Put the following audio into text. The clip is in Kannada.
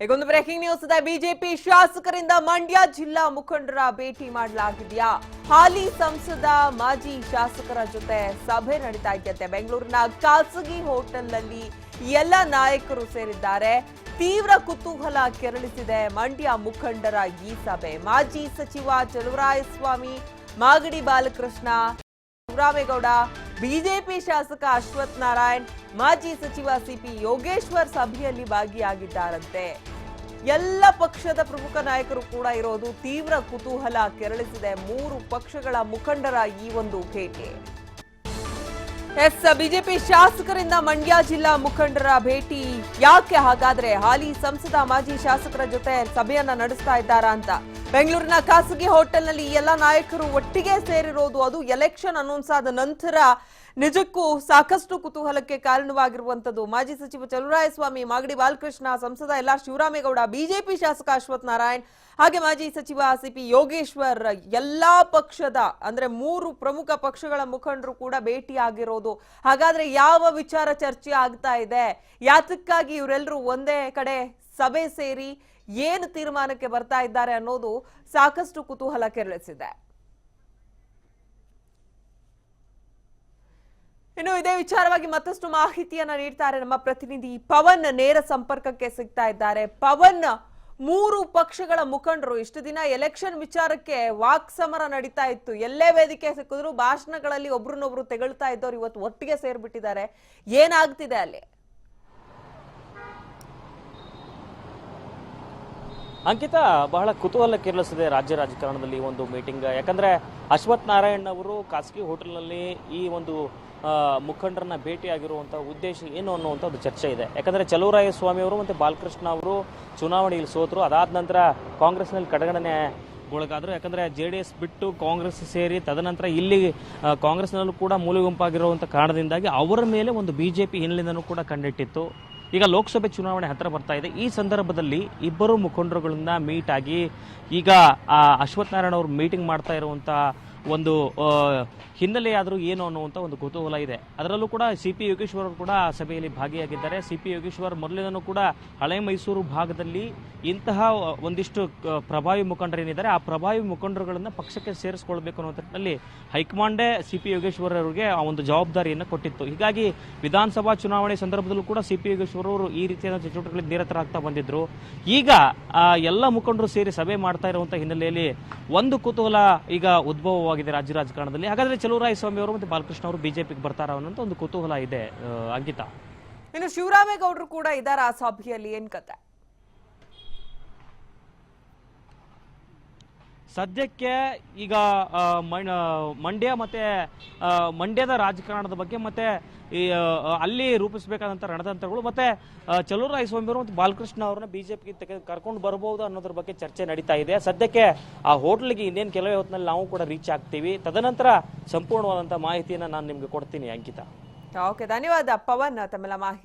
ಈಗೊಂದು ಬ್ರೇಕಿಂಗ್ ನ್ಯೂಸ್ ಇದೆ. ಬಿಜೆಪಿ ಶಾಸಕರಿಂದ ಮಂಡ್ಯ ಜಿಲ್ಲಾ ಮುಖಂಡರ ಭೇಟಿ ಮಾಡಲಾಗಿದೆಯಾ? ಹಾಲಿ ಸಂಸದ ಮಾಜಿ ಶಾಸಕರ ಜೊತೆ ಸಭೆ ನಡೀತಾ ಇದೆಯಂತೆ. ಬೆಂಗಳೂರಿನ ಖಾಸಗಿ ಹೋಟೆಲ್ನಲ್ಲಿ ಎಲ್ಲ ನಾಯಕರು ಸೇರಿದ್ದಾರೆ. ತೀವ್ರ ಕುತೂಹಲ ಕೆರಳಿಸಿದೆ ಮಂಡ್ಯ ಮುಖಂಡರ ಈ ಸಭೆ. ಮಾಜಿ ಸಚಿವ ಚಲುವರಾಯಸ್ವಾಮಿ, ಮಾಗಡಿ ಬಾಲಕೃಷ್ಣ, ಶಿವರಾಮೇಗೌಡ, ಬಿಜೆಪಿ ಶಾಸಕ ಅಶ್ವಥ್ ನಾರಾಯಣ್, ಮಾಜಿ ಸಚಿವ ಸಿಪಿ ಯೋಗೇಶ್ವರ್ ಸಭೆಯಲ್ಲಿ ಭಾಗಿಯಾಗಿದ್ದಾರಂತೆ. ಎಲ್ಲ ಪಕ್ಷದ ಪ್ರಮುಖ ನಾಯಕರು ಕೂಡ ಇರೋದು ತೀವ್ರ ಕುತೂಹಲ ಕೆರಳಿಸಿದೆ ಮೂರು ಪಕ್ಷಗಳ ಮುಖಂಡರ ಈ ಒಂದು ಭೇಟಿ. ಬಿಜೆಪಿ ಶಾಸಕರಿಂದ ಮಂಡ್ಯ ಜಿಲ್ಲಾ ಮುಖಂಡರ ಭೇಟಿ ಯಾಕೆ? ಹಾಗಾದ್ರೆ ಹಾಲಿ ಸಂಸದ ಮಾಜಿ ಶಾಸಕರ ಜೊತೆ ಸಭೆಯನ್ನ ನಡೆಸ್ತಾ ಇದ್ದಾರಾ ಅಂತ. ಬೆಂಗಳೂರಿನ ಖಾಸಗಿ ಹೋಟೆಲ್ನಲ್ಲಿ ಎಲ್ಲ ನಾಯಕರು ಒಟ್ಟಿಗೆ ಸೇರಿರೋದು, ಅದು ಎಲೆಕ್ಷನ್ ಅನೌನ್ಸ್ ಆದ ನಂತರ ನಿಜಕ್ಕೂ ಸಾಕಷ್ಟು ಕುತೂಹಲಕ್ಕೆ ಕಾರಣವಾಗಿರುವಂತದ್ದು. ಮಾಜಿ ಸಚಿವ ಚಲುವರಾಯಸ್ವಾಮಿ, ಮಾಗಡಿ ಬಾಲಕೃಷ್ಣ, ಸಂಸದ ಎಲ್.ಆರ್. ಶಿವರಾಮೇಗೌಡ, ಬಿಜೆಪಿ ಶಾಸಕ ಅಶ್ವಥ್ ನಾರಾಯಣ್, ಹಾಗೆ ಮಾಜಿ ಸಚಿವ ಸಿಪಿ ಯೋಗೇಶ್ವರ್, ಎಲ್ಲಾ ಪಕ್ಷದ ಅಂದ್ರೆ ಮೂರು ಪ್ರಮುಖ ಪಕ್ಷಗಳ ಮುಖಂಡರು ಕೂಡ ಭೇಟಿಯಾಗಿರೋದು. ಹಾಗಾದ್ರೆ ಯಾವ ವಿಚಾರ ಚರ್ಚೆ ಆಗ್ತಾ ಇದೆ? ಯಾತಕ್ಕಾಗಿ ಇವರೆಲ್ಲರೂ ಒಂದೇ ಕಡೆ ಸಭೆ ಸೇರಿ ಏನು ತೀರ್ಮಾನಕ್ಕೆ ಬರ್ತಾ ಇದ್ದಾರೆ ಅನ್ನೋದು ಸಾಕಷ್ಟು ಕುತೂಹಲ ಕೆರಳಿಸಿದೆ. ಇನ್ನು ಇದೇ ವಿಚಾರವಾಗಿ ಮತ್ತಷ್ಟು ಮಾಹಿತಿಯನ್ನ ನೀಡ್ತಾರೆ ನಮ್ಮ ಪ್ರತಿನಿಧಿ ಪವನ್. ನೇರ ಸಂಪರ್ಕಕ್ಕೆ ಸಿಗ್ತಾ ಇದ್ದಾರೆ. ಪವನ್, ಮೂರು ಪಕ್ಷಗಳ ಮುಖಂಡರು ಇಷ್ಟು ದಿನ ಎಲೆಕ್ಷನ್ ವಿಚಾರಕ್ಕೆ ವಾಕ್ ಸಮರ ನಡೀತಾ ಇತ್ತು. ಎಲ್ಲೇ ವೇದಿಕೆ ಸಿಕ್ಕಿದ್ರು ಭಾಷಣಗಳಲ್ಲಿ ಒಬ್ರನ್ನೊಬ್ರು ತೆಗಳ್ತಾ ಇದ್ದವ್ರು ಇವತ್ತು ಒಟ್ಟಿಗೆ ಸೇರ್ಬಿಟ್ಟಿದ್ದಾರೆ. ಏನಾಗ್ತಿದೆ ಅಲ್ಲಿ? ಅಂಕಿತಾ, ಬಹಳ ಕುತೂಹಲ ಕೆರಳಿಸಿದೆ ರಾಜ್ಯ ರಾಜಕಾರಣದಲ್ಲಿ ಈ ಒಂದು ಮೀಟಿಂಗ್. ಯಾಕಂದ್ರೆ ಅಶ್ವಥ್ ನಾರಾಯಣ್ ಅವರು ಖಾಸಗಿ ಹೋಟೆಲ್ನಲ್ಲಿ ಈ ಒಂದು ಮುಖಂಡರನ್ನ ಭೇಟಿಯಾಗಿರುವಂತಹ ಉದ್ದೇಶ ಏನು ಅನ್ನುವಂಥ ಒಂದು ಚರ್ಚೆ ಇದೆ. ಯಾಕಂದ್ರೆ ಚಲುವರಾಯಸ್ವಾಮಿ ಅವರು ಮತ್ತೆ ಬಾಲಕೃಷ್ಣ ಅವರು ಚುನಾವಣೆಯಲ್ಲಿ ಸೋತರು. ಅದಾದ ನಂತರ ಕಾಂಗ್ರೆಸ್ನಲ್ಲಿ ಕಡೆಗಣನೆ ಒಳಗಾದ್ರು. ಯಾಕಂದ್ರೆ JDS ಬಿಟ್ಟು ಕಾಂಗ್ರೆಸ್ ಸೇರಿ ತದನಂತರ ಇಲ್ಲಿ ಕಾಂಗ್ರೆಸ್ನಲ್ಲೂ ಕೂಡ ಮೂಲೆ ಗುಂಪಾಗಿರುವಂಥ ಕಾರಣದಿಂದಾಗಿ ಅವರ ಮೇಲೆ ಒಂದು BJP ಹಿನ್ನೆಲೆಯಿಂದನೂ ಕೂಡ ಕಂಡಿಟ್ಟಿತ್ತು. ಈಗ ಲೋಕಸಭೆ ಚುನಾವಣೆ ಹತ್ತಿರ ಬರ್ತಾ ಇದೆ. ಈ ಸಂದರ್ಭದಲ್ಲಿ ಇಬ್ಬರು ಮುಖಂಡರುಗಳನ್ನ ಮೀಟ್ ಆಗಿ ಈಗ ಅಶ್ವಥ್ ನಾರಾಯಣ್ ಅವರು ಮೀಟಿಂಗ್ ಮಾಡ್ತಾ ಇರುವಂಥ ಒಂದು ಹಿನ್ನೆಲೆಯಾದರೂ ಏನು ಅನ್ನುವಂಥ ಒಂದು ಕುತೂಹಲ ಇದೆ. ಅದರಲ್ಲೂ ಕೂಡ CP ಯೋಗೇಶ್ವರ್ ಅವರು ಕೂಡ ಸಭೆಯಲ್ಲಿ ಭಾಗಿಯಾಗಿದ್ದಾರೆ. CP ಯೋಗೇಶ್ವರ್ ಮೊದಲಿನೂ ಕೂಡ ಹಳೆ ಮೈಸೂರು ಭಾಗದಲ್ಲಿ ಇಂತಹ ಒಂದಿಷ್ಟು ಪ್ರಭಾವಿ ಮುಖಂಡರೇನಿದ್ದಾರೆ ಆ ಪ್ರಭಾವಿ ಮುಖಂಡರುಗಳನ್ನು ಪಕ್ಷಕ್ಕೆ ಸೇರಿಸ್ಕೊಳ್ಬೇಕು ಅನ್ನೋ ನಿಟ್ಟಿನಲ್ಲಿ ಹೈಕಮಾಂಡೇ CP ಯೋಗೇಶ್ವರ್ ಅವರಿಗೆ ಆ ಒಂದು ಜವಾಬ್ದಾರಿಯನ್ನು ಕೊಟ್ಟಿತ್ತು. ಹೀಗಾಗಿ ವಿಧಾನಸಭಾ ಚುನಾವಣೆ ಸಂದರ್ಭದಲ್ಲೂ ಕೂಡ CP ಯೋಗೇಶ್ವರ್ ಅವರು ಈ ರೀತಿಯಾದ ಚಟುವಟಿಕೆಗಳಲ್ಲಿ ನಿರತರಾಗ್ತಾ ಬಂದಿದ್ರು. ಈಗ ಎಲ್ಲ ಮುಖಂಡರು ಸೇರಿ ಸಭೆ ಮಾಡ್ತಾ ಇರುವಂತಹ ಹಿನ್ನೆಲೆಯಲ್ಲಿ ಒಂದು ಕುತೂಹಲ ಈಗ ಉದ್ಭವವಾಗಿದೆ ರಾಜ್ಯ ರಾಜಕಾರಣದಲ್ಲಿ. ಹಾಗಾದ್ರೆ ಚಲುವರಾಯಸ್ವಾಮಿ ಅವರು ಮತ್ತೆ ಬಾಲಕೃಷ್ಣ ಅವರು ಬಿಜೆಪಿಗೆ ಬರ್ತಾರ ಅನ್ನೋಂಥ ಒಂದು ಕುತೂಹಲ ಇದೆ. ಅಂಕಿತಾ, ಇನ್ನು ಶಿವರಾಮೇಗೌಡರು ಕೂಡ ಇದ್ದಾರೆ ಆ ಸಭೆಯಲ್ಲಿ, ಏನ್ ಕತೆ? ಸದ್ಯಕ್ಕೆ ಈಗ ಮಂಡ್ಯ ಮತ್ತೆ ಮಂಡ್ಯದ ರಾಜಕಾರಣದ ಬಗ್ಗೆ ಮತ್ತೆ ಅಲ್ಲಿ ರೂಪಿಸಬೇಕಾದಂಥ ರಣತಂತ್ರಗಳು ಮತ್ತೆ ಚಲುವರಾಯಸ್ವಾಮಿ ಅವರು ಮತ್ತು ಬಾಲಕೃಷ್ಣ ಅವ್ರನ್ನ ಬಿಜೆಪಿಗೆ ಕರ್ಕೊಂಡು ಬರ್ಬೋದು ಅನ್ನೋದ್ರ ಬಗ್ಗೆ ಚರ್ಚೆ ನಡೀತಾ ಇದೆ. ಸದ್ಯಕ್ಕೆ ಆ ಹೋಟ್ಲಿಗೆ ಇನ್ನೇನು ಕೆಲವೇ ಹೊತ್ತಿನಲ್ಲಿ ನಾವು ಕೂಡ ರೀಚ್ ಆಗ್ತೀವಿ. ತದನಂತರ ಸಂಪೂರ್ಣವಾದಂಥ ಮಾಹಿತಿಯನ್ನು ನಾನು ನಿಮ್ಗೆ ಕೊಡ್ತೀನಿ. ಅಂಕಿತಾ, ಓಕೆ, ಧನ್ಯವಾದ ಪವನ್ ತಮ್ಮೆಲ್ಲ ಮಾಹಿತಿ.